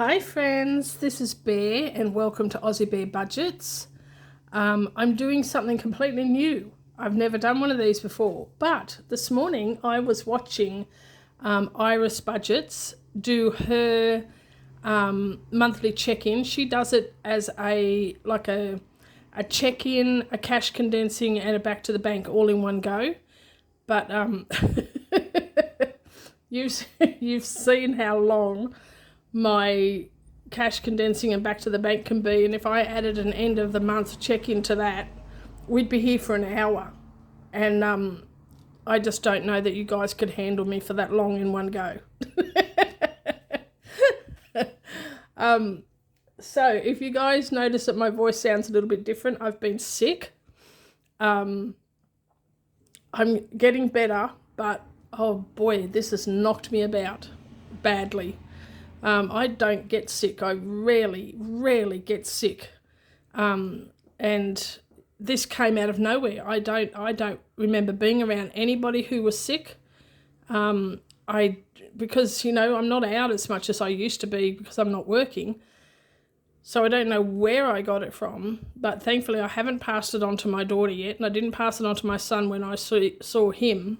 Hi friends, this is Bear and welcome to Aussiebearbudgets. I'm doing something completely new. I've never done one of these before, but this morning I was watching Iris Budgets do her monthly check-in. She does it as a check-in, a cash condensing and a back to the bank all in one go. But you've seen how long my cash condensing and back to the bank can be, and if I added an end of the month check-in to that, we'd be here for an hour, and I just don't know that you guys could handle me for that long in one go. So if you guys notice that my voice sounds a little bit different, I've been sick. I'm getting better, but oh boy, this has knocked me about badly. I don't get sick. I rarely get sick. And this came out of nowhere. I don't remember being around anybody who was sick. Because, I'm not out as much as I used to be because I'm not working. So I don't know where I got it from, but thankfully I haven't passed it on to my daughter yet, and I didn't pass it on to my son when I saw him.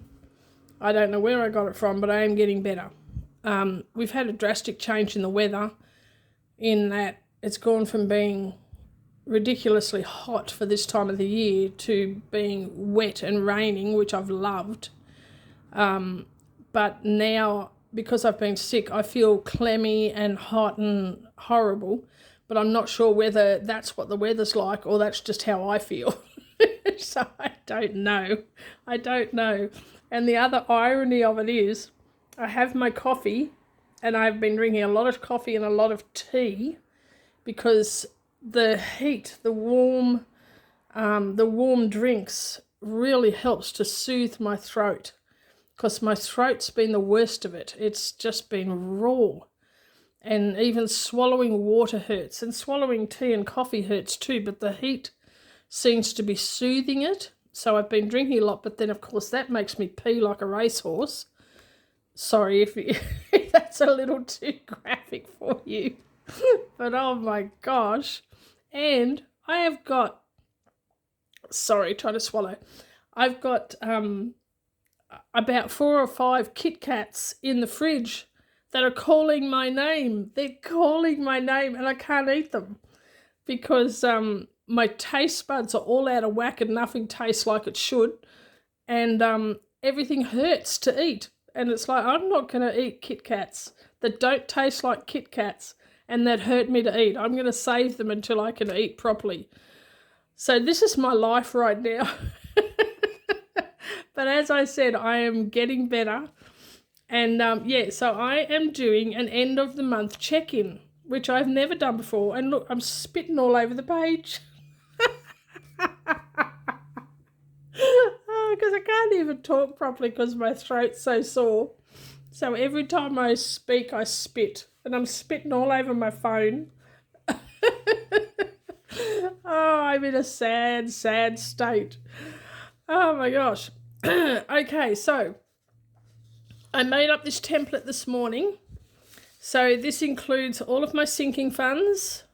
I don't know where I got it from, but I am getting better. We've had a drastic change in the weather in that it's gone from being ridiculously hot for this time of the year to being wet and raining, which I've loved. But now, because I've been sick, I feel clammy and hot and horrible, but I'm not sure whether that's what the weather's like or that's just how I feel. So I don't know. And the other irony of it is, I have my coffee, and I've been drinking a lot of coffee and a lot of tea because the heat, the warm drinks really helps to soothe my throat, because my throat's been the worst of it. It's just been raw, and even swallowing water hurts, and swallowing tea and coffee hurts too, but the heat seems to be soothing it. So I've been drinking a lot, but then of course that makes me pee like a racehorse. Sorry if that's a little too graphic for you, but oh my gosh. And I have got, sorry, try to swallow. I've got about 4 or 5 Kit Kats in the fridge that are calling my name. They're calling my name and I can't eat them because my taste buds are all out of whack and nothing tastes like it should. And everything hurts to eat. And it's like, I'm not going to eat Kit Kats that don't taste like Kit Kats and that hurt me to eat. I'm going to save them until I can eat properly. So this is my life right now. But as I said, I am getting better. And so I am doing an end of the month check-in, which I've never done before. And look, I'm spitting all over the page. Because I can't even talk properly because my throat's so sore. So every time I speak, I spit. And I'm spitting all over my phone. Oh, I'm in a sad state. Oh my gosh. Okay, so I made up this template this morning. So this includes all of my sinking funds,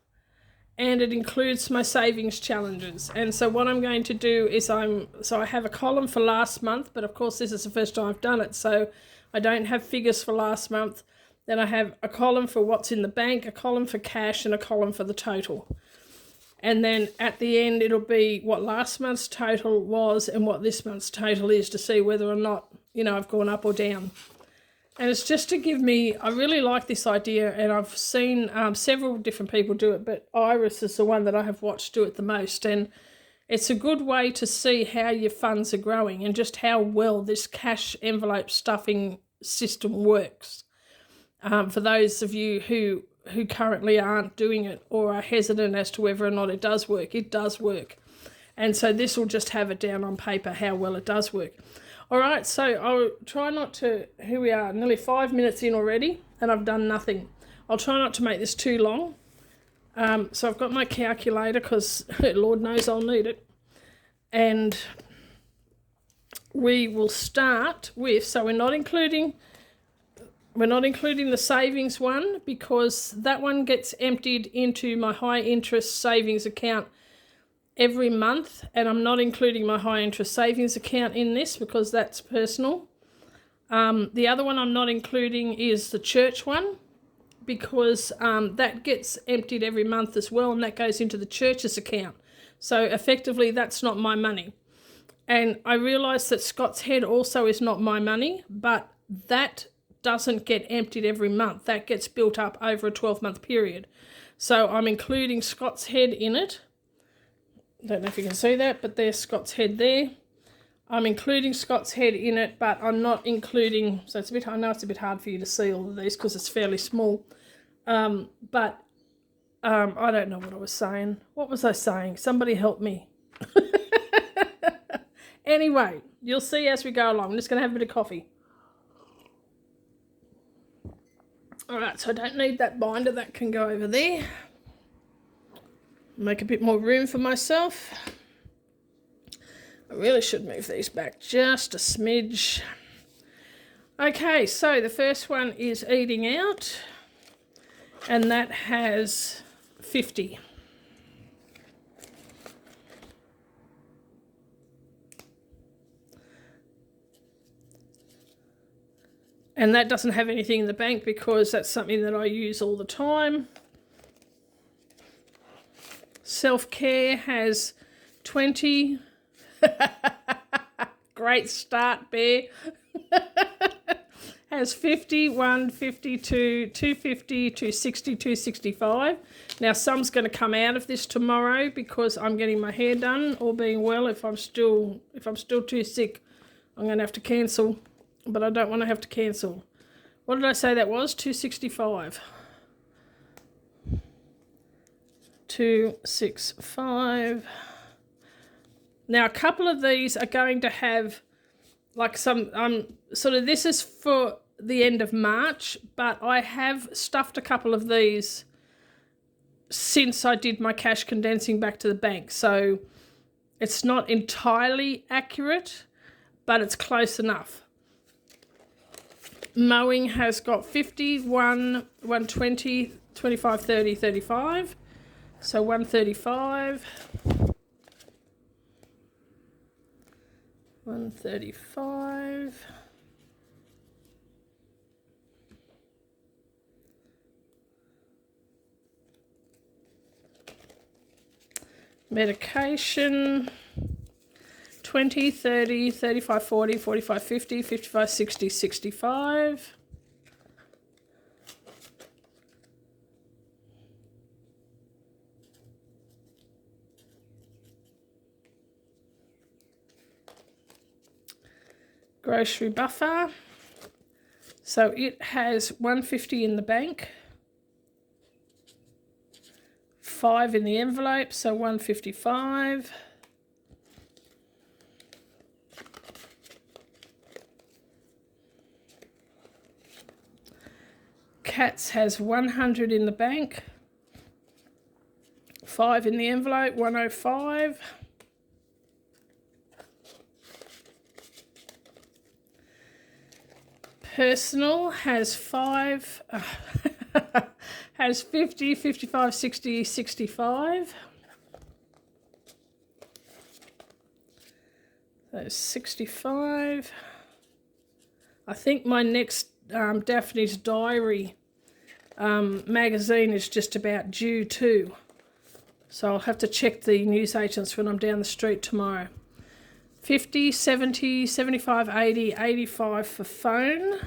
and it includes my savings challenges. And so what I'm going to do is I have a column for last month, but of course this is the first time I've done it, so I don't have figures for last month. Then I have a column for what's in the bank, a column for cash, and a column for the total. And then at the end it'll be what last month's total was and what this month's total is, to see whether or not, I've gone up or down. And it's just to give me, I really like this idea, and I've seen several different people do it, but Iris is the one that I have watched do it the most. And it's a good way to see how your funds are growing and just how well this cash envelope stuffing system works. For those of you who currently aren't doing it or are hesitant as to whether or not it does work And so this will just have it down on paper how well it does work. All right, so I'll try not to, here we are, nearly 5 minutes in already, and I've done nothing. I'll try not to make this too long. So I've got my calculator because Lord knows I'll need it. And we will start with, so we're not including We're not including the savings one because that one gets emptied into my high interest savings account every month, and I'm not including my high interest savings account in this because that's personal. The other one I'm not including is the church one because that gets emptied every month as well, and that goes into the church's account. So effectively that's not my money. And I realise that Scott's Head also is not my money, but that doesn't get emptied every month. That gets built up over a 12-month period. So I'm including Scott's Head in it. Don't know if you can see that, but there's Scott's Head there. I'm including Scott's Head in it, but I'm not including, so it's a bit, I know it's a bit hard for you to see all of these because it's fairly small. But I don't know what I was saying. What was I saying? Somebody help me. Anyway, you'll see as we go along. I'm just going to have a bit of coffee. All right, so I don't need that binder. That can go over there. Make a bit more room for myself. I really should move these back just a smidge. Okay, so the first one is eating out, and that has 50. And that doesn't have anything in the bank because that's something that I use all the time. Self-care has 20. Great start, Bear. Has 51, 52, 250, 260, 265. Now some's going to come out of this tomorrow because I'm getting my hair done, all being well. If I'm still too sick, I'm going to have to cancel. But I don't want to have to cancel. What did I say that was? 265. 265. Now a couple of these are going to have like some sort of, this is for the end of March, but I have stuffed a couple of these since I did my cash condensing back to the bank. So it's not entirely accurate, but it's close enough. Mowing has got 50, 120, 25, 30, 35. So 135. 135. Medication. 20, 30, 35, 40, 45, 50, 55, 60, 65. Grocery buffer. So it has 150 in the bank. 5 in the envelope, so 155. Cats has 100 in the bank, 5 in the envelope, 105. Personal has 5, has 50, 55, 60, 65. So 65. I think my next Daphne's Diary magazine is just about due too. So I'll have to check the newsagents when I'm down the street tomorrow. 50, 70, 75, 80, 85 for phone.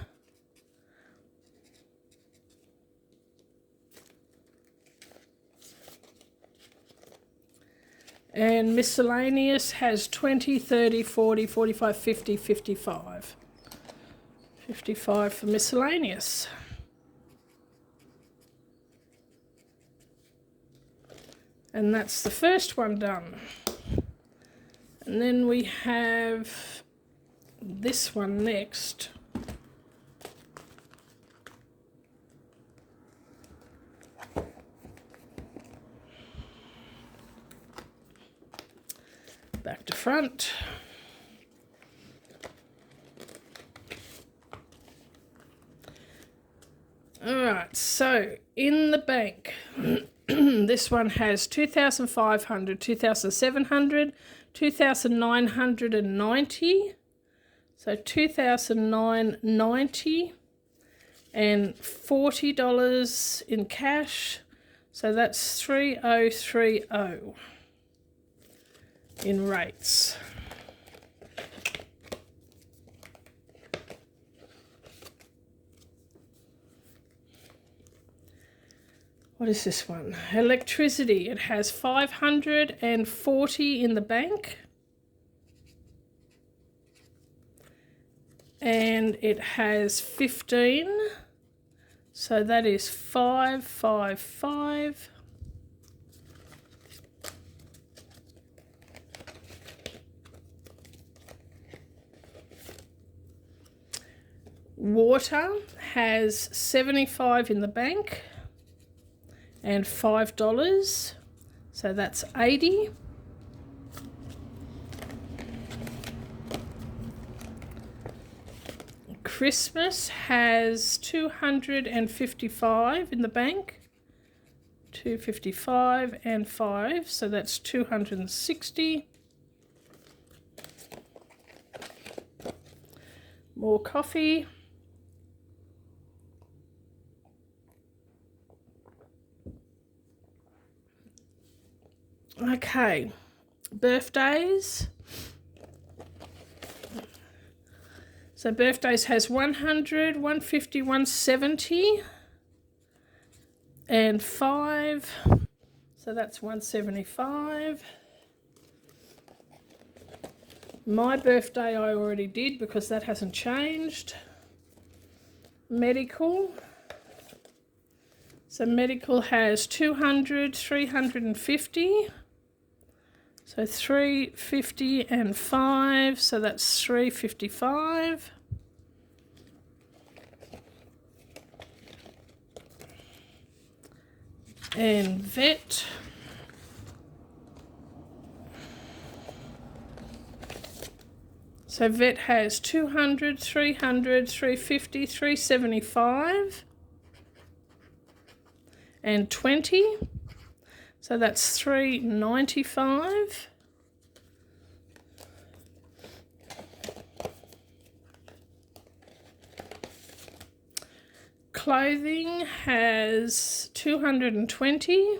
And miscellaneous has 20, 30, 40, 45, 50, 55. 55 for miscellaneous. And that's the first one done. And then we have this one next. Back to front. right, so in the bank, this one has 2,500, 2,700, 2,990. So 2,990 and $40 in cash. So that's 3,030 in rates. What is this one? Electricity. It has 540 in the bank. And it has 15. So that is 555. Water has 75 in the bank and $5. So that's 80. Christmas has 255 in the bank, 255 and 5, so that's 260. More coffee. Okay, birthdays. So birthdays has 100, 150, 170 and 5. So that's 175. My birthday I already did because that hasn't changed. Medical. So medical has 200, 350. So 350 and 5, so that's 355. And vet. So vet has 200, 300, 350, 375 and 20. So that's 395. Clothing has 220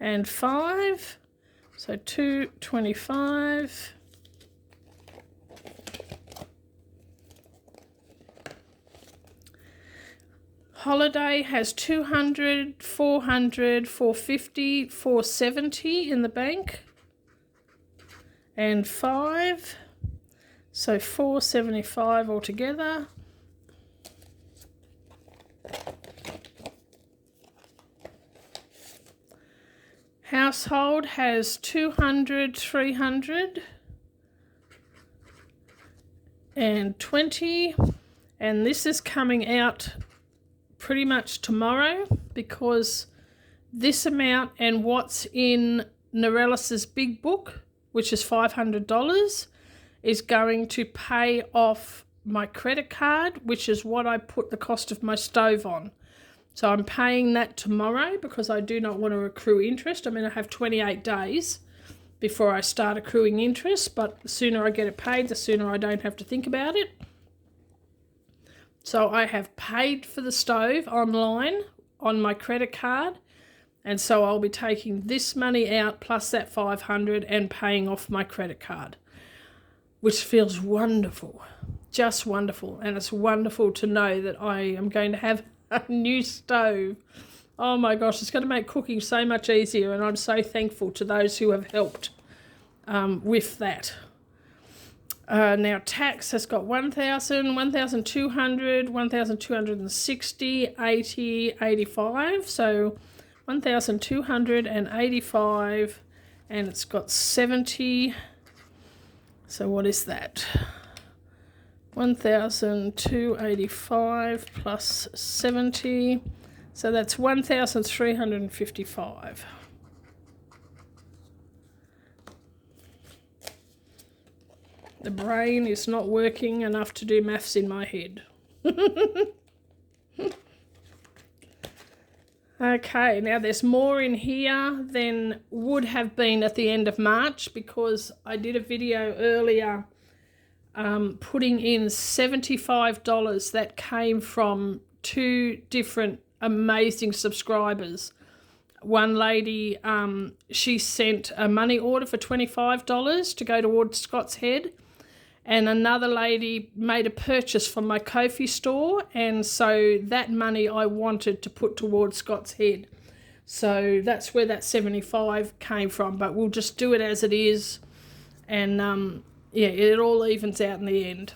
and 5. So 225. Holiday has 200, 400, 450, 470 in the bank and 5, so 475 altogether. Household has 200, 300 and 20, and this is coming out pretty much tomorrow because this amount and what's in Norellis's big book, which is $500, is going to pay off my credit card, which is what I put the cost of my stove on. So I'm paying that tomorrow because I do not want to accrue interest. I mean, I have 28 days before I start accruing interest, but the sooner I get it paid, the sooner I don't have to think about it. So I have paid for the stove online on my credit card, and so I'll be taking this money out plus that 500 and paying off my credit card, which feels wonderful, just wonderful. And it's wonderful to know that I am going to have a new stove. Oh my gosh, it's going to make cooking so much easier, and I'm so thankful to those who have helped with that. Now tax has got 1,000, 1,200, 1,260, 80, 85. So 1,285, and it's got 70. So what is that? 1,285 plus 70. So that's 1,355. The brain is not working enough to do maths in my head. Okay, now there's more in here than would have been at the end of March, because I did a video earlier putting in $75 that came from 2 different amazing subscribers. One lady, she sent a money order for $25 to go towards Scott's Head, and another lady made a purchase from my Ko-fi store, and so that money I wanted to put towards Scott's Head. So that's where that 75 came from, but we'll just do it as it is, and yeah, it all evens out in the end.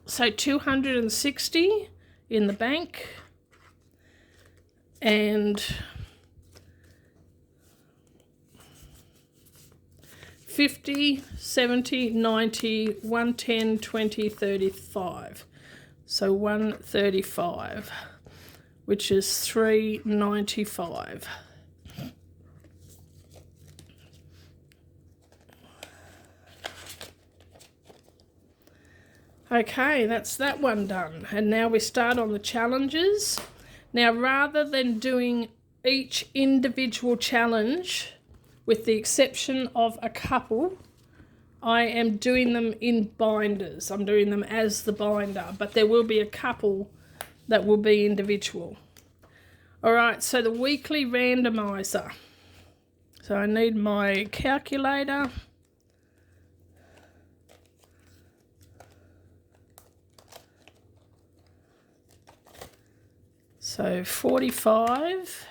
So 260 in the bank, and 50, 70, 90, 110, 20, 35. So 135, which is $3.95. Okay, that's that one done. And now we start on the challenges. Now, rather than doing each individual challenge, with the exception of a couple, I am doing them in binders. I'm doing them as the binder, but there will be a couple that will be individual. All right, so the weekly randomizer. So I need my calculator. So 45.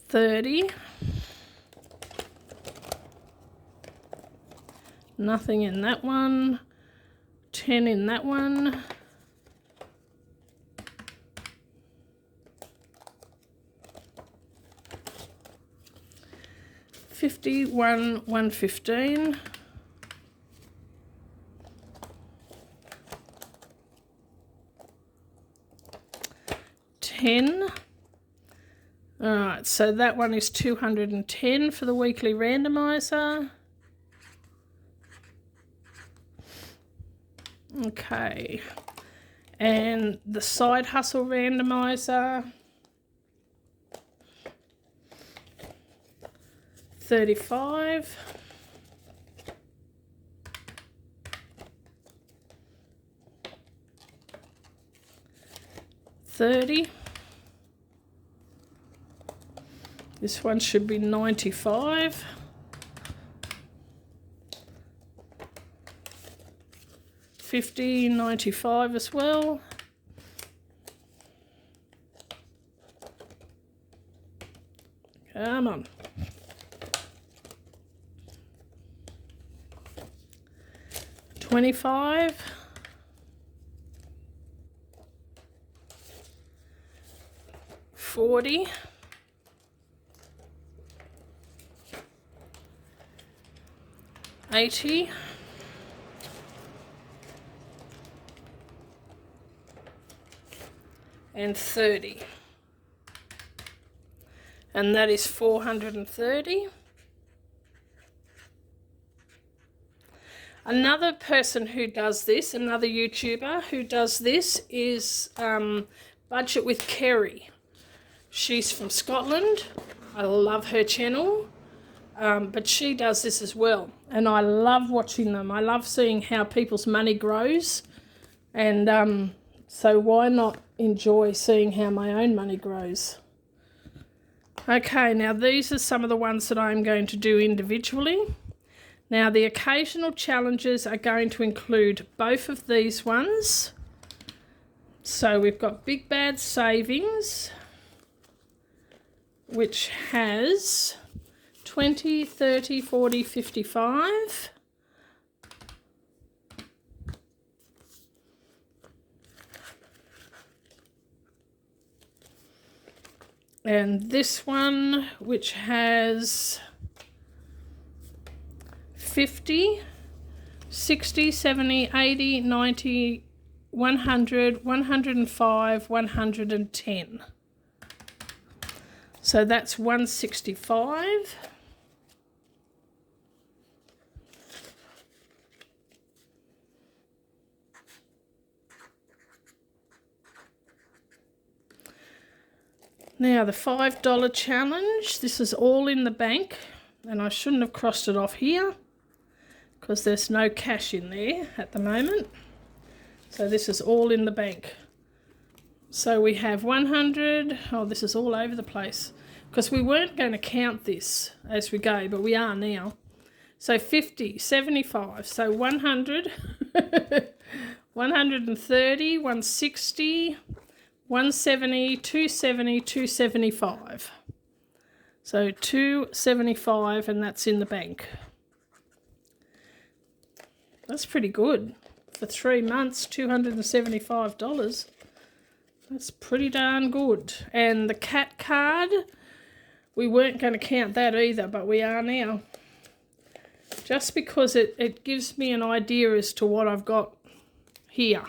30. Nothing in that one. 10 in that one. 51, 115. 10. All right, so that one is 210 for the weekly randomizer. Okay, and the side hustle randomizer, 35. 30. This one should be 95. 50, 95 as well. Come on. $25. 40. 80. 30. And that is 430. Another person who does this, another YouTuber who does this is Budget with Kerry. She's from Scotland. I love her channel, but she does this as well. And I love watching them. I love seeing how people's money grows. And so why not enjoy seeing how my own money grows? Okay, now these are some of the ones that I'm going to do individually. Now the occasional challenges are going to include both of these ones. So we've got Big Bad Savings, which has 20, 30, 40, 55. And this one, which has 50, 60, 70, 80, 90, 100, 105, 110. So that's 165. Now the $5 challenge, this is all in the bank, and I shouldn't have crossed it off here because there's no cash in there at the moment. So this is all in the bank. So we have 100, oh this is all over the place because we weren't going to count this as we go, but we are now. So 50, 75, so 100, 130, 160, 170, 270, 275. So 275, and that's in the bank. That's pretty good. For 3 months, $275. That's pretty darn good. And the cat card, we weren't going to count that either, but we are now. Just because it gives me an idea as to what I've got here.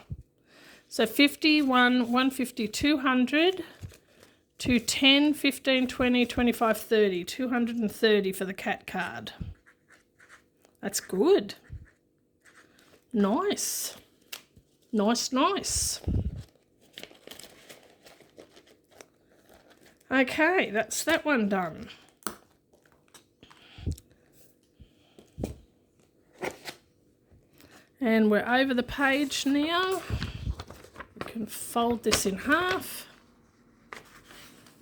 So 50, 150, 200, 210, 15, 20, 25, 30. 230 for the cat card. That's good. Nice. Nice. Okay, that's that one done. And we're over the page now. We can fold this in half.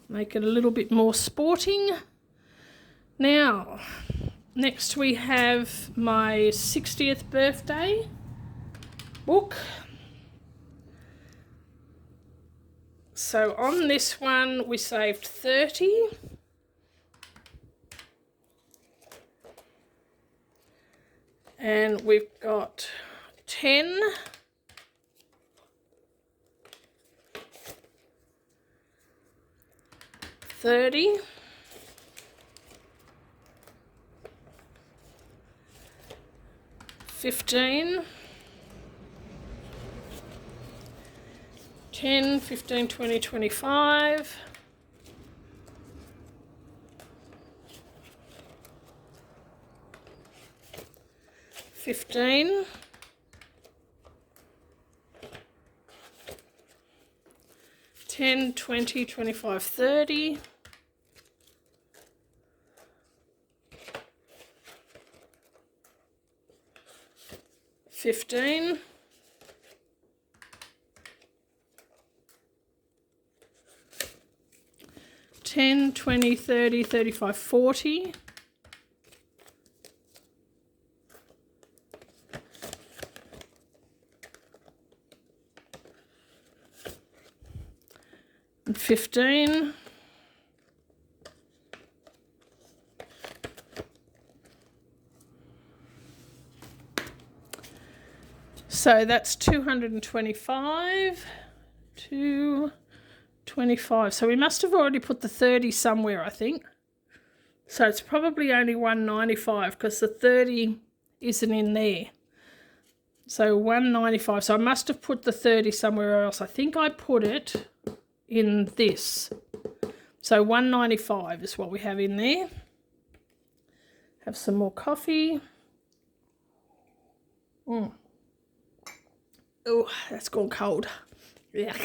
Make it a little bit more sporting. Now, next we have my 60th birthday book. So on this one we saved 30. And we've got 10. 30. 15. 10, 15, 20, 25. 15. 10, 20, 25, 30. 15. 10, 20, 30, 35, 40. 15. So that's 225, 225. So we must have already put the 30 somewhere, I think. So it's probably only 195 because the 30 isn't in there. So 195. So I must have put the 30 somewhere else. I think I put it in this. So 195 is what we have in there. Have some more coffee. Oh, that's gone cold. Yuck.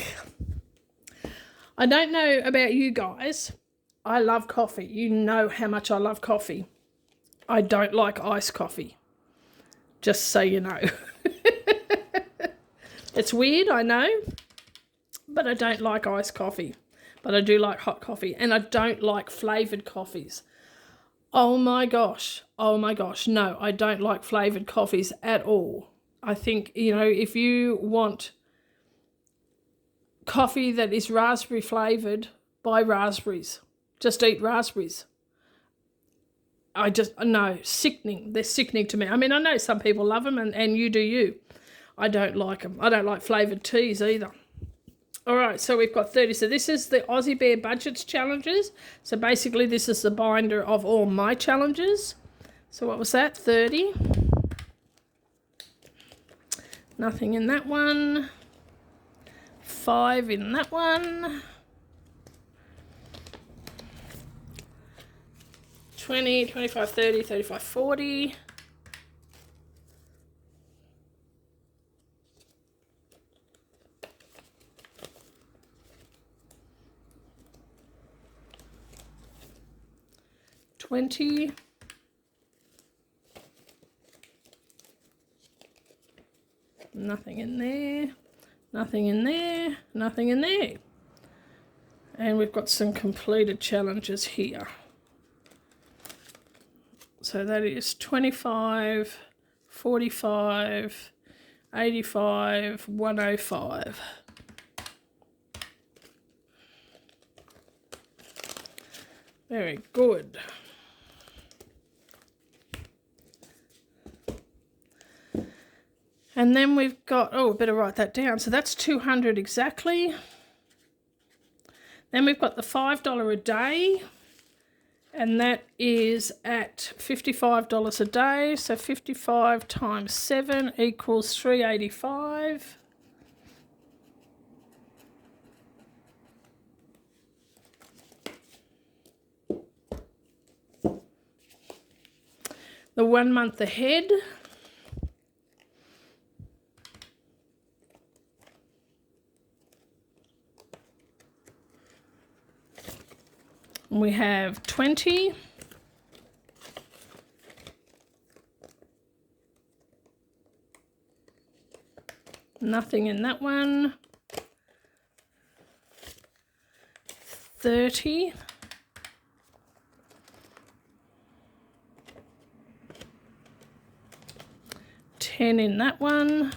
I don't know about you guys. I love coffee. You know how much I love coffee. I don't like iced coffee. Just so you know. It's weird, I know. But I don't like iced coffee. But I do like hot coffee. And I don't like flavoured coffees. Oh my gosh. No, I don't like flavoured coffees at all. I think, you know, if you want coffee that is raspberry flavoured, buy raspberries. Just eat raspberries. No, sickening. They're sickening to me. I mean, I know some people love them and you do you. I don't like them. I don't like flavoured teas either. All right, so we've got 30. So this is the Aussiebearbudgets challenges. So basically this is the binder of all my challenges. So what was that? 30. Nothing in that one. 5 in that one. 20, 25, 30, 35, 40. 20. Nothing in there, nothing in there, nothing in there. And we've got some completed challenges here. So that is 25, 45, 85, 105. Very good. And then we've got, oh, I better write that down. So that's 200 exactly. Then we've got the $5 a day, and that is at $55 a day. So 55 times 7 equals 385. The 1 month ahead. We have 20. Nothing in that one. 30. 10 in that one.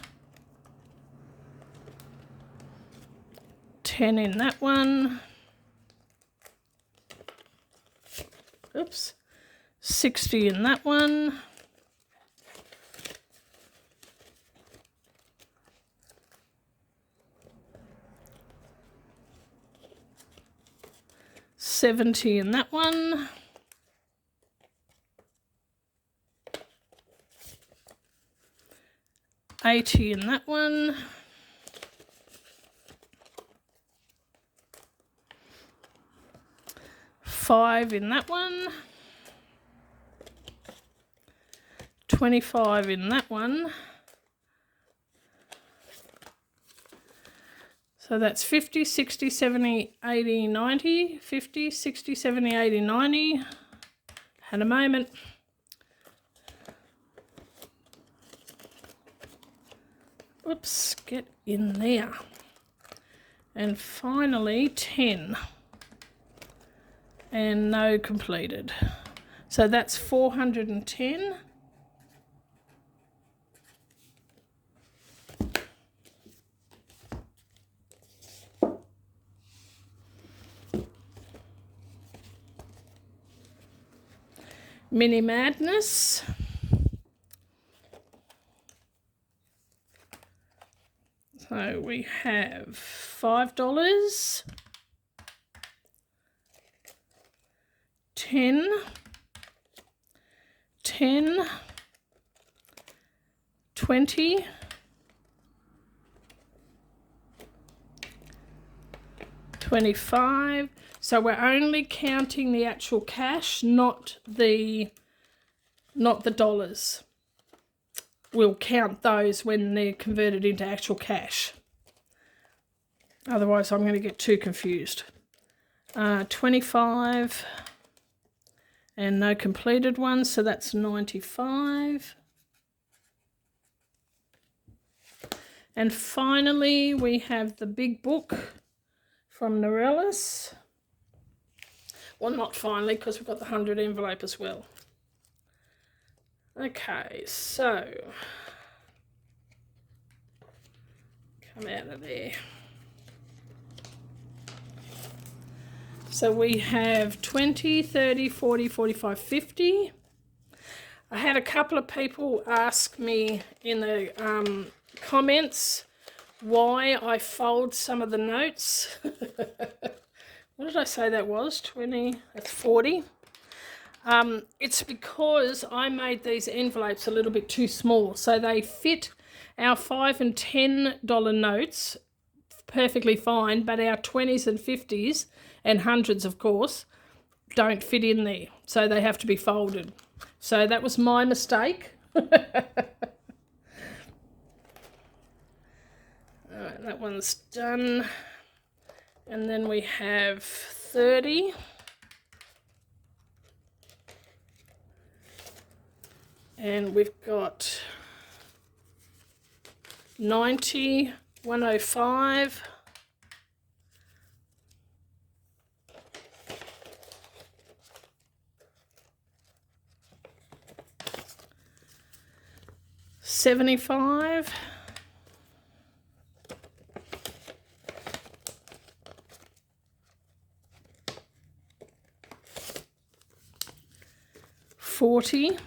10 in that one. Oops. 60 in that one. $70 in that one. $80 in that one. $5 in that one. 25 in that one. So that's 50, 60, 70, 80, 90. 50, 60, 70, 80, 90. Had a moment. Oops, get in there. And finally 10. And no completed. So that's 410. Mini Madness. So we have $5, 10, 10, 20, 25. So we're only counting the actual cash, not the dollars. We'll count those when they're converted into actual cash. Otherwise, I'm going to get too confused. 25 and no completed ones, so that's 95. And finally, we have the big book from Norellis. Well, not finally, because we've got the 100 envelope as well. Okay, so come out of there. So we have 20, 30, 40, 45, 50. I had a couple of people ask me in the comments why I fold some of the notes. What did I say that was? 20, that's 40. It's because I made these envelopes a little bit too small, so they fit our $5 and $10 notes perfectly fine, but our 20s and 50s and hundreds, of course, don't fit in there, so they have to be folded. So that was my mistake. All right, that one's done. And then we have 30. And we've got 90, 105, 75, 40,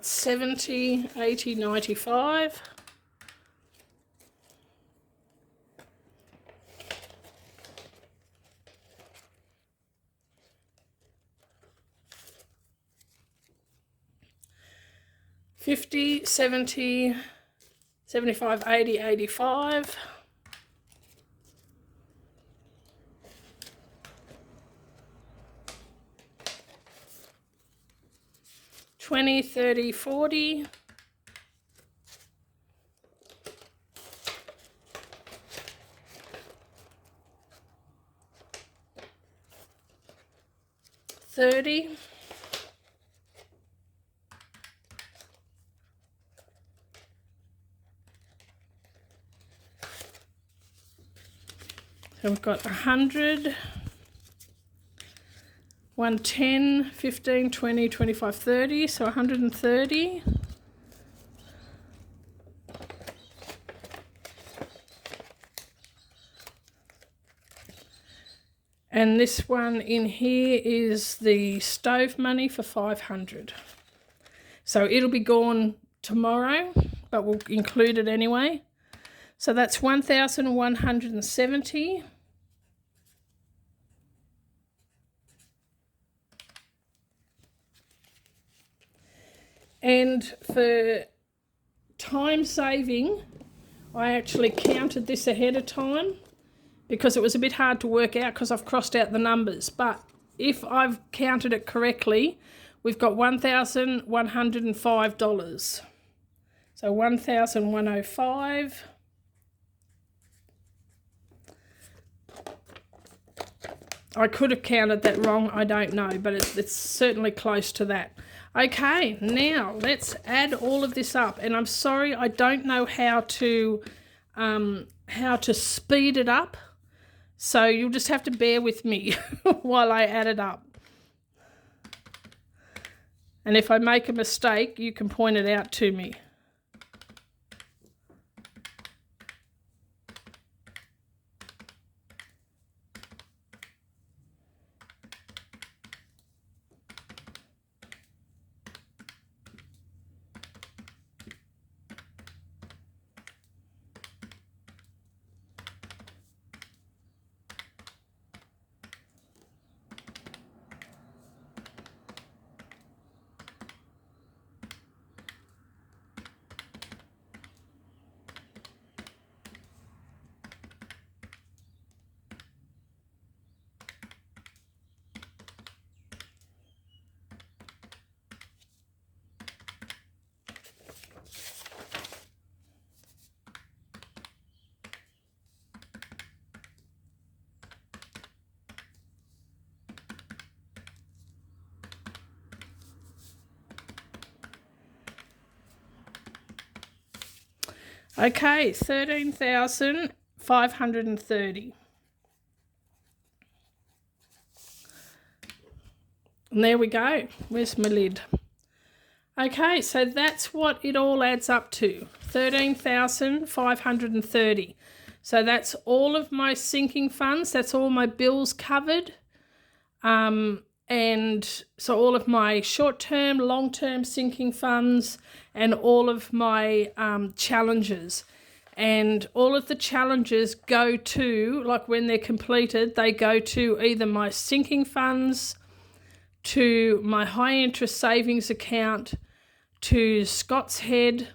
70, 80, 95, 50, 70, 75, 80, 85, 20, 30, 40, 30, 100, 110, 15, 20, 25, 30, so 130. And this one in here is the stove money for 500. So it'll be gone tomorrow, but we'll include it anyway. So that's 1,170. And for time saving, I actually counted this ahead of time because it was a bit hard to work out because I've crossed out the numbers. But if I've counted it correctly, we've got $1,105. So 1,105. I could have counted that wrong, I don't know, but it's certainly close to that. Okay, now let's add all of this up. And I'm sorry, I don't know how to speed it up. So you'll just have to bear with me while I add it up. And if I make a mistake, you can point it out to me. Okay, 13,530. And there we go. Where's my lid? Okay, so that's what it all adds up to, 13,530. So that's all of my sinking funds. That's all my bills covered. And so all of my short-term, long-term sinking funds and all of my challenges. And all of the challenges go to, like when they're completed, they go to either my sinking funds, to my high-interest savings account, to Scott's Head,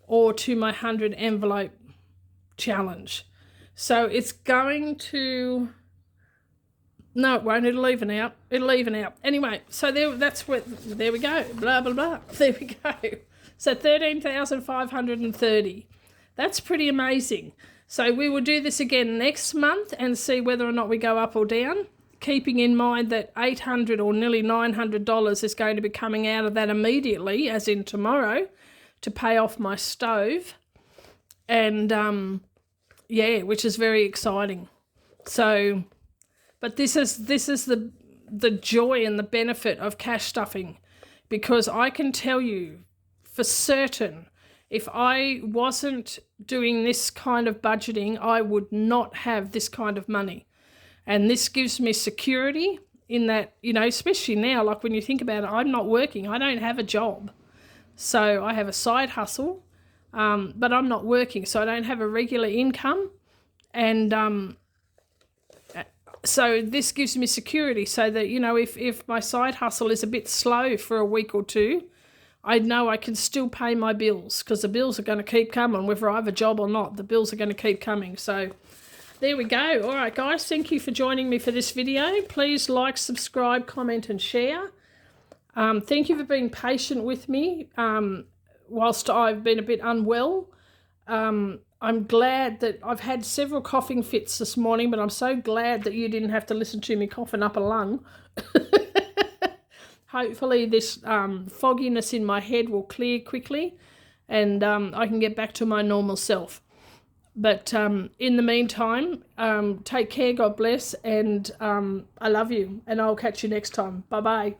or to my 100 envelope challenge. So it's going to No, it won't. It'll even out. It'll even out. Anyway, so there we go. Blah, blah, blah. There we go. So 13,530. That's pretty amazing. So we will do this again next month and see whether or not we go up or down, keeping in mind that $800 or nearly $900 is going to be coming out of that immediately, as in tomorrow, to pay off my stove. And, which is very exciting. So... But this is the joy and the benefit of cash stuffing, because I can tell you for certain, if I wasn't doing this kind of budgeting, I would not have this kind of money. And this gives me security in that, especially now, like when you think about it, I'm not working. I don't have a job. So I have a side hustle, but I'm not working, so I don't have a regular income. And so this gives me security so that, if my side hustle is a bit slow for a week or two, I know I can still pay my bills, because the bills are going to keep coming. Whether I have a job or not, the bills are going to keep coming. So there we go. All right, guys, thank you for joining me for this video. Please like, subscribe, comment and share. Thank you for being patient with me whilst I've been a bit unwell. I'm glad that I've had several coughing fits this morning, but I'm so glad that you didn't have to listen to me coughing up a lung. Hopefully this fogginess in my head will clear quickly and I can get back to my normal self. But in the meantime, take care, God bless, and I love you, and I'll catch you next time. Bye-bye.